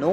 9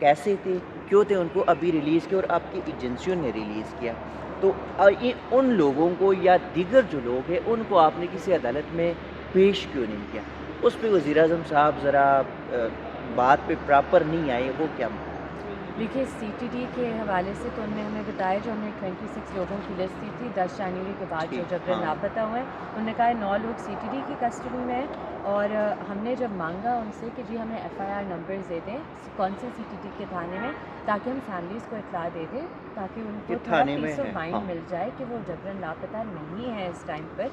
کیسے تھے، کیوں تھے، ان کو ابھی ریلیز کیا اور آپ کی ایجنسیوں نے ریلیز کیا، تو یہ ان لوگوں کو یا دیگر جو لوگ ہیں ان کو آپ نے کسی عدالت میں پیش کیوں نہیں کیا؟ اس پہ وزیر اعظم صاحب ذرا بات پہ پراپر نہیں آئے، وہ کیا؟ دیکھیے سی ٹی ڈی کے حوالے سے تو ان نے ہمیں بتایا، جو ہم نے 26 لوگوں کی لسٹ دی تھی 10 جنوری کے بعد جو ٹھیک، جبرن ہاں، لاپتہ ہوئے ہیں، انہوں نے کہا ہے 9 لوگ سی ٹی ڈی کی کسٹڈی میں ہیں، اور ہم نے جب مانگا ان سے کہ جی ہمیں ایف آئی آر نمبرز دے دیں کون سے سی ٹی ڈی کے تھانے میں، تاکہ ہم فیملیز کو اطلاع دے دیں، تاکہ ان یہ کو تھوڑا تھانے میں پیس ہے، آف ہاں، مائنڈ مل جائے کہ وہ جبرن لاپتہ نہیں ہے اس ٹائم پر۔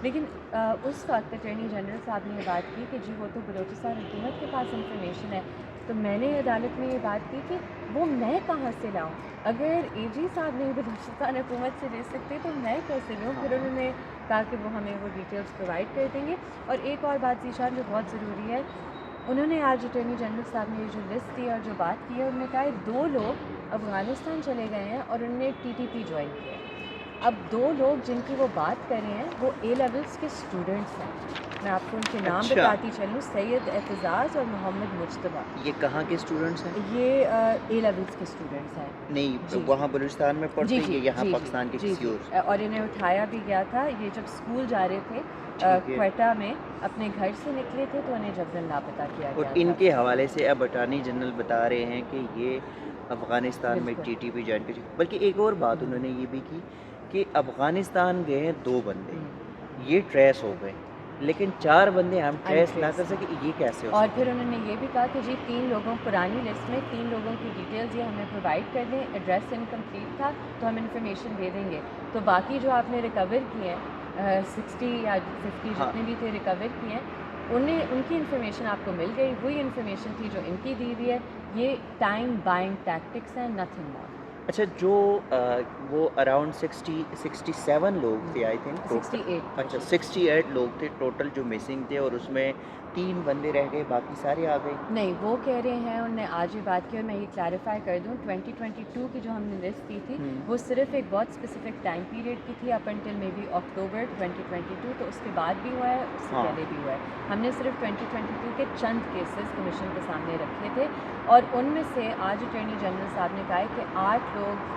لیکن اس وقت اٹارنی جنرل صاحب نے یہ بات کی کہ جی وہ تو بلوچستان حکومت کے پاس انفارمیشن ہے، تو میں نے عدالت میں یہ بات کی کہ وہ میں کہاں سے لاؤں؟ اگر اے جی صاحب نہیں بلوچستان حکومت سے لے سکتے تو میں کیسے لوں؟ پھر ہاں، انہوں نے کہا کہ وہ ہمیں وہ ڈیٹیلز پرووائڈ کر دیں گے۔ اور ایک اور بات ذیشان جو بہت ضروری ہے، انہوں نے آج اٹارنی جنرل صاحب نے یہ جو لسٹ دی اور جو بات کی ہے، انہوں نے کہا ہے 2 لوگ افغانستان چلے گئے ہیں اور انہوں نے ٹی ٹی پی جوائن کیا ہے۔ اب 2 لوگ جن کی وہ بات کر رہے ہیں وہ اے لیولس کے اسٹوڈنٹس ہیں، میں آپ کو ان کے نام اچھا، بتاتی چلوں، سید اعتزاز اور محمد مجتبیٰ، یہ کہاں کے اسٹوڈنٹس ہیں؟ یہ اے لیولس کے اسٹوڈنٹس ہیں۔ نہیں، جی وہاں بلوچستان میں پڑھتے جی ہیں جی یا یہاں جی جی پاکستان کے جی کسی جی اور؟ اور انہیں اٹھایا بھی گیا تھا، یہ جب اسکول جا رہے تھے ٹھیک ہے، کوئٹہ میں، اپنے گھر سے نکلے تھے تو انہیں جبرن لاپتہ کیا اور گیا ان تھا۔ کے حوالے سے اب اٹارنی جنرل بتا رہے ہیں کہ یہ افغانستان میں بالکل۔ ٹی ٹی پی جوائن کر، بلکہ ایک اور بات ہوں انہوں نے یہ بھی کی کہ افغانستان گئے ہیں 2 بندے، ہوں یہ ٹریس ہو گئے، لیکن 4 بندے ہم ٹریس نہ کر انٹریس سکے، یہ کیسے ہو اور سکتا پھر ہے؟ انہوں نے یہ بھی کہا کہ جی 3 لوگوں پرانی لسٹ میں 3 لوگوں کی ڈیٹیلز یہ ہمیں پرووائڈ کر دیں، ایڈریس انکمپلیٹ تھا تو ہم انفارمیشن دے دیں گے، تو باقی جو آپ نے ریکور کیے ہیں 60 یا 50 ہاں، جتنے بھی تھے ریکور کیے ہیں، ان کی انفارمیشن آپ کو مل گئی، وہی انفارمیشن تھی جو ان کی دی ہوئی ہے۔ یہ ٹائم بائنگ ٹیکٹکس ہیں، نتھنگ مور۔ اچھا، جو وہ اراؤنڈ 67 لوگ تھے آئی تھنک ٹوٹل، 68 تھے اچھا جی۔ 68 لوگ تھے ٹوٹل جو مسنگ تھے، اور اس میں 3 بندے رہ گئے، باقی سارے آ گئے؟ نہیں، وہ کہہ رہے ہیں، انہوں نے آج یہ بات کی اور میں یہ کلیریفائی کر دوں، 2022 کی جو ہم نے لسٹ دی تھی ہوں، وہ صرف ایک بہت اسپیسیفک ٹائم پیریڈ کی تھی، اپ انٹل مے بی اکتوبر 2022، تو اس کے بعد بھی ہوا ہے، اس سے ہاں، پہلے بھی ہوا ہے۔ ہم نے صرف 2022 کے چند کیسز کمیشن کے سامنے رکھے تھے، اور ان میں سے آج اٹارنی جنرل صاحب نے کہا ہے کہ 8 لوگ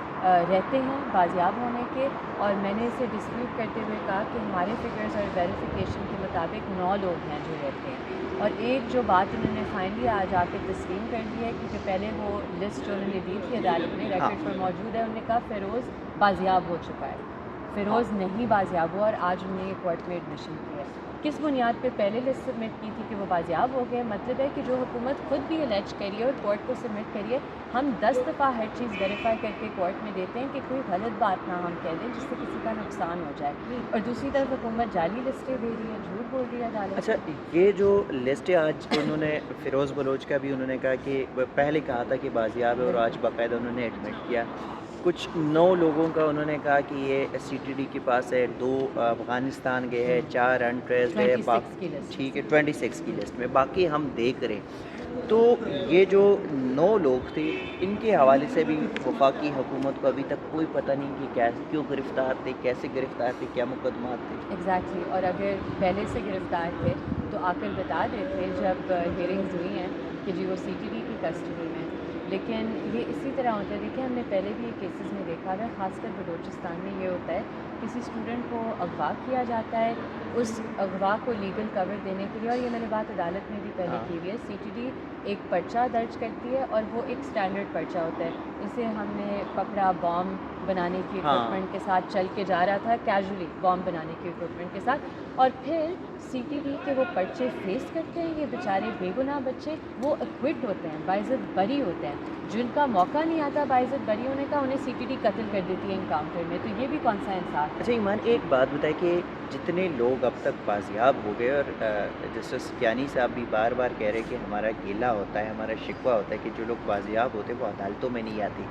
رہتے ہیں بازیاب ہونے کے، اور میں نے اسے ڈسپیوٹ کرتے ہوئے کہا کہ ہمارے فگرز اور ویریفیکیشن کے مطابق 9 لوگ ہیں جو رہتے ہیں۔ اور ایک جو بات انہوں نے فائنلی آج آ کے تسلیم کر دی ہے، کیونکہ پہلے وہ لسٹ جو انہوں نے دی تھی عدالت میں ہاں، ریکارڈ پر موجود ہے، انہوں نے کہا فیروز بازیاب ہو چکا ہے، ہاں، فیروز نہیں بازیاب ہوا، اور آج انہوں نے یہ کورٹ میں ایڈمیشن کیا ہے۔ کس بنیاد پہ پہلے لسٹ سبمٹ کی تھی کہ وہ بازیاب ہو گئے؟ مطلب ہے کہ جو حکومت خود بھی الیج کریے اور کورٹ کو سبمٹ کریے، ہم 10 دفعہ ہر چیز ویریفائی کر کے کورٹ میں دیتے ہیں کہ کوئی غلط بات نہ ہم کہہ دیں جس سے کسی کا نقصان ہو جائے، اور دوسری طرف حکومت جعلی لسٹیں دے رہی ہے، جھوٹ بول رہی ہے عدالت اچھا، سے۔ یہ جو لسٹ ہے آج انہوں نے فیروز بلوچ کا بھی انہوں نے کہا کہ پہلے کہا تھا کہ بازیاب ہے، اور آج بالکل باقاعدہ انہوں نے ایڈمٹ کیا، کچھ 9 لوگوں کا انہوں نے کہا کہ یہ سی ٹی ڈی کے پاس ہے، 2 افغانستان گئے ہیں، 4 انٹریسڈ ہے، 26 کی لسٹ ٹھیک میں ہے سے۔ 26 کی لسٹ میں، باقی ہم دیکھ رہے ہیں۔ تو یہ جو 9 لوگ تھے ان کے حوالے سے بھی وفاقی حکومت کو ابھی تک کوئی پتہ نہیں کہ کیوں گرفتار تھے، کیسے گرفتار تھے، کیا مقدمات تھے؟ ایگزیکٹلی، اور اگر پہلے سے گرفتار تھے تو آ کر بتا دیتے جب ہیئرنگز ہوئی ہیں کہ جی وہ سی ٹی ڈی کی کسٹڈی میں، لیکن یہ اسی طرح ہوتا ہے۔ دیکھیں ہم نے پہلے بھی یہ کیسز میں دیکھا ہے، خاص کر بلوچستان میں یہ ہوتا ہے، کسی اسٹوڈنٹ کو اغوا کیا جاتا ہے، اس اغوا کو لیگل کور دینے کے لیے، اور یہ میں نے بات عدالت میں بھی پہلے ہاں، کی ہوئی ہے، سی ٹی ڈی ایک پرچہ درج کرتی ہے اور وہ ایک سٹینڈرڈ پرچہ ہوتا ہے۔ اسے ہم نے پکڑا بام بنانے کی ہاں، اکوپمنٹ کے ساتھ چل کے جا رہا تھا، کیجولی بام بنانے کی اکوپمنٹ کے ساتھ، اور پھر سی ٹی ڈی کے وہ پرچے فیس کرتے ہیں، یہ بیچارے بے گناہ بچے، وہ اکوٹ ہوتے ہیں، باعزت بری ہوتے ہیں، جن کا موقع نہیں آتا باعزت بری ہونے کا انہیں سی ٹی ڈی قتل کر دیتی ہے انکاؤنٹر میں، تو یہ بھی کون سا انصاف ہے؟ اچھا ایمان، ایک بات بتائے کہ جتنے لوگ اب تک بازیاب ہو گئے، اور جسٹس کیانی صاحب بھی بار بار کہہ رہے کہ ہمارا گیلا ہوتا ہے، ہمارا شکوہ ہوتا ہے کہ جو لوگ بازیاب ہوتے ہیں وہ عدالتوں میں نہیں آتے،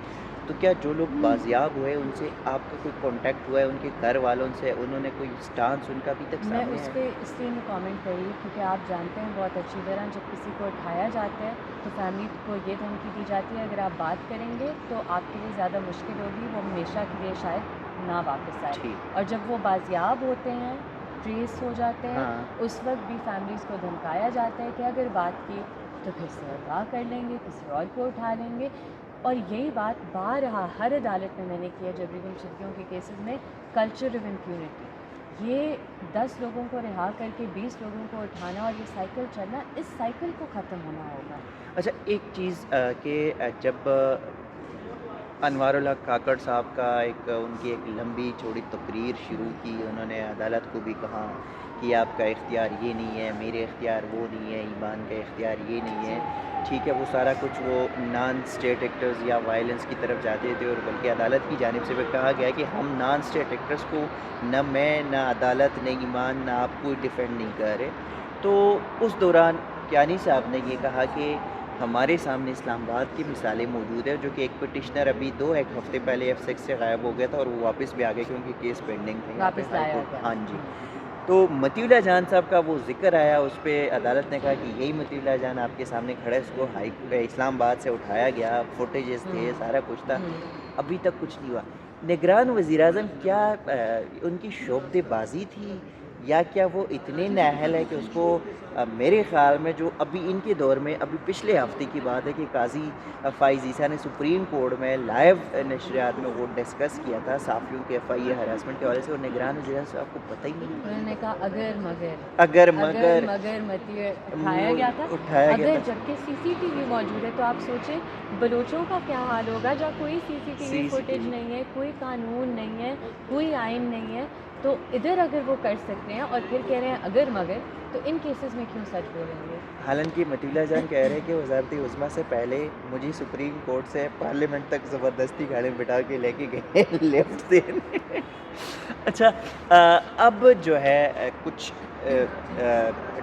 تو کیا جو لوگ بازیاب ہوئے ان سے آپ کا کوئی کانٹیکٹ ہوا ہے، ان کے گھر والوں سے انہوں نے کوئی سٹانس ان کا ابھی تک میں سامنے اس ہے؟ پہ اس لیے میں کامنٹ کر رہی ہوں کیونکہ آپ جانتے ہیں بہت اچھی طرح جب کسی کو اٹھایا جاتا ہے تو فیملی کو یہ دھمکی دی جاتی ہے اگر آپ بات کریں گے تو آپ کے لیے زیادہ مشکل ہوگی، وہ ہمیشہ کے لیے شاید نہ واپس آئے، ٹھیک، اور جب وہ بازیاب ہوتے ہیں، ٹریس ہو جاتے ہیں، ہاں، اس وقت بھی فیملیز کو دھمکایا جاتا ہے کہ اگر بات کی تو پھر سے اغوا کر لیں گے، کسی اور کو اٹھا لیں گے. اور یہی بات بارہا ہر عدالت میں نے کی ہے جبری گمشدگیوں کے کیسز میں. کلچر آف امپیونٹی، یہ 10 لوگوں کو رہا کر کے 20 لوگوں کو اٹھانا اور یہ سائیکل چلنا، اس سائیکل کو ختم ہونا ہوگا. اچھا ایک چیز کہ جب انوار الحق کاکڑ صاحب کا ان کی ایک لمبی چوڑی تقریر شروع کی، انہوں نے عدالت کو بھی کہا کہ آپ کا اختیار یہ نہیں ہے، میرے اختیار وہ نہیں ہے، ایمان کا اختیار یہ نہیں ہے. ٹھیک ہے، وہ سارا کچھ وہ نان اسٹیٹ ایکٹرز یا وائلنس کی طرف جاتے تھے، اور بلکہ عدالت کی جانب سے بھی کہا گیا کہ ہم نان اسٹیٹ ایکٹرز کو نہ میں نہ عدالت نہ ایمان نہ آپ کو ڈیفینڈ نہیں کر رہے. تو اس دوران کیانی صاحب نے یہ کہا کہ ہمارے سامنے اسلام آباد کی مثالیں موجود ہیں، جو کہ ایک پٹیشنر ابھی ایک ہفتے پہلے F6 سے غائب ہو گیا تھا اور وہ واپس بھی آ گیا کیونکہ کیس پینڈنگ تھا یہاں پہ واپس ہائی لایا کورٹ. گیا. ہاں جی. تو مطیع اللہ جان صاحب کا وہ ذکر آیا، اس پہ عدالت نے کہا کہ یہی مطیع اللہ جان آپ کے سامنے کھڑا ہے، اس کو اسلام آباد سے اٹھایا گیا، فوٹیجز تھے، سارا کچھ تھا، ابھی تک کچھ نہیں ہوا. نگران وزیر اعظم کیا ان کی شعبدے بازی تھی، یا کیا وہ اتنے نااہل ہے کہ اس کو میرے خیال میں جو ابھی ان کے دور میں، ابھی پچھلے ہفتے کی بات ہے کہ قاضی فائز عیسیٰ نے سپریم کورٹ میں لائیو نشریات میں وہ ڈسکس کیا تھا صحافیوں کے FIA ہراسمنٹ کے حوالے سے، اور نگران وزیر اعظم صاحب کو پتہ ہی نہیں. انہوں نے کہا اگر اگر مگر مطیع اٹھایا گیا تھا، اٹھایا گیا اگر تھا. جبکہ CCTV موجود ہے. تو آپ سوچیں بلوچوں کا کیا حال ہوگا جہاں کوئی CCTV فوٹیج نہیں ہے، کوئی قانون نہیں ہے، کوئی آئین نہیں ہے. تو ادھر اگر وہ کر سکتے ہیں اور پھر کہہ رہے ہیں اگر مگر، تو ان کیسز میں کیوں سچ بولیں گے؟ حالانکہ مطیع اللہ جان کہہ رہے ہیں کہ وزارت عظمیٰ سے پہلے مجھے سپریم کورٹ سے پارلیمنٹ تک زبردستی گاڑی میں بٹھا کے لے کے گئے لیفٹ دینے. اچھا اب جو ہے کچھ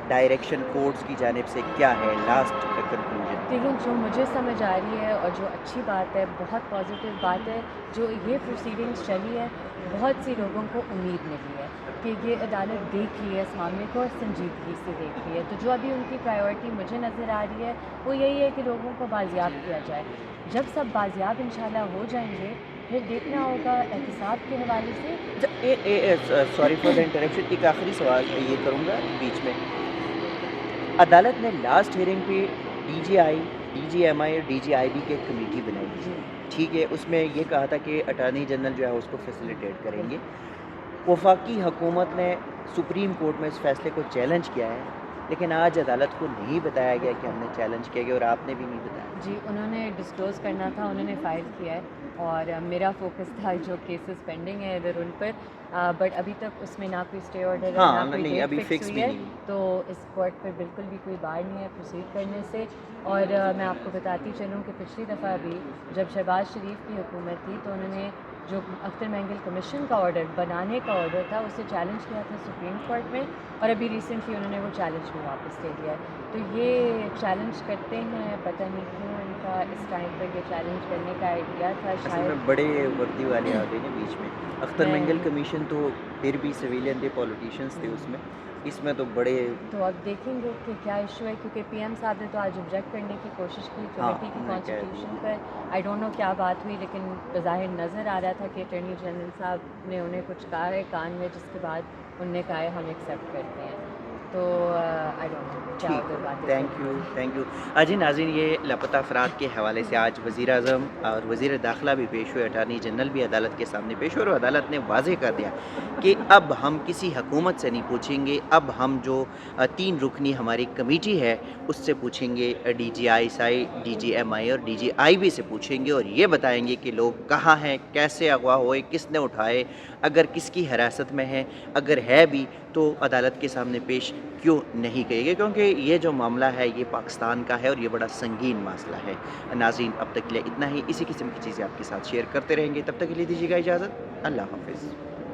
ڈائریکشن کورٹس کی جانب سے کیا ہے لاسٹ کنکلوژن؟ لیکن جو مجھے سمجھ آ رہی ہے اور جو اچھی بات ہے، بہت پازیٹیو بات ہے، جو یہ پروسیڈنگز چلی ہے، بہت سی لوگوں کو امید ملی ہے کہ یہ عدالت دیکھ رہی ہے اس معاملے کو اور سنجیدگی سے دیکھ رہی ہے. تو جو ابھی ان کی پرائیورٹی مجھے نظر آ رہی ہے وہ یہی ہے کہ لوگوں کو بازیاب کیا جائے. جب سب بازیاب انشاءاللہ ہو جائیں گے، پھر دیکھنا ہوگا احتساب کے حوالے سے. سوری فار دا انٹرپشن، ایک آخری سوال یہ کروں گا بیچ میں. عدالت نے لاسٹ ہیئرنگ پہ DGMI اور DGIB کی ایک کمیٹی بنائی تھی. جی ٹھیک ہے، اس میں یہ کہا تھا کہ اٹارنی جنرل جو ہے اس کو فیسیلیٹیٹ کریں گے. وفاقی حکومت نے سپریم کورٹ میں اس فیصلے کو چیلنج کیا ہے، لیکن آج عدالت کو نہیں بتایا گیا کہ ہم نے چیلنج کیا گیا، اور آپ نے بھی نہیں بتایا. جی انہوں نے ڈسکلوز کرنا تھا، انہوں نے فائل کیا ہے، اور میرا فوکس تھا جو کیسز پینڈنگ ہے ادھر ان پر. بٹ ابھی تک اس میں نہ کوئی اسٹے آرڈر ہے، ہاں نہ کوئی نہیں، ڈیٹ ابھی فکس فکس ہوئی بھی ہے. نہیں. تو اس کورٹ پہ بالکل بھی کوئی بار نہیں ہے پروسیڈ کرنے سے. اور میں آپ کو بتاتی چلوں کہ پچھلی دفعہ بھی جب شہباز شریف کی حکومت تھی تو انہوں نے جو اختر مینگل کمیشن کا آرڈر بنانے کا آرڈر تھا اسے چیلنج کیا تھا سپریم کورٹ میں، اور ابھی ریسنٹلی انہوں نے وہ چیلنج بھی واپس لے لیا ہے. تو یہ چیلنج کرتے ہیں، پتہ نہیں کیوں ان کا اس ٹائم پر یہ چیلنج کرنے کا آئیڈیا تھا. اصل میں شاید بڑے وردی والے آ گئے نا بیچ میں. اختر میں مینگل کمیشن تو پھر بھی سویلین تھے، پولیٹیشینس تھے اس میں تو بڑے. تو اب دیکھیں گے کہ کیا ایشو ہے، کیونکہ PM صاحب نے تو آج آبجیکٹ کرنے کی کوشش کی کمیٹی کی انہوں نے کہہ کانسٹیٹیوشن دیا. پر. آئی ڈونٹ نو کیا بات ہوئی، لیکن بظاہر نظر آ رہا تھا کہ اٹارنی جنرل صاحب نے انہیں کچھ کہا ہے کان میں، جس کے بعد انہوں نے کہا ہے ہم ایکسیپٹ کرتے ہیں. تو آئی ڈونٹ نو کیا ٹھیک ادھر ہے، باتیں تھینک چل رہی یو ہیں. Thank you. جی ناظرین، یہ لاپتہ افراد کے حوالے سے آج وزیر اعظم اور وزیر داخلہ بھی پیش ہوئے، اٹارنی جنرل بھی عدالت کے سامنے پیش ہوئے، اور عدالت نے واضح کر دیا کہ اب ہم کسی حکومت سے نہیں پوچھیں گے، اب ہم جو 3 رکنی ہماری کمیٹی ہے اس سے پوچھیں گے، DGI DGMI اور DGIB سے پوچھیں گے، اور یہ بتائیں گے کہ لوگ کہاں ہیں، کیسے اغوا ہوئے، کس نے اٹھائے، اگر کس کی حراست میں ہیں، اگر ہے بھی تو عدالت کے سامنے پیش کیوں نہیں کہے گے، کیونکہ یہ جو معاملہ ہے یہ پاکستان کا ہے اور یہ بڑا سنگین مسئلہ ہے. ناظرین اب تک کے لیے اتنا ہی، اسی قسم کی چیزیں آپ کے ساتھ شیئر کرتے رہیں گے، تب تک کے لیے دیجیے گا اجازت. اللہ حافظ.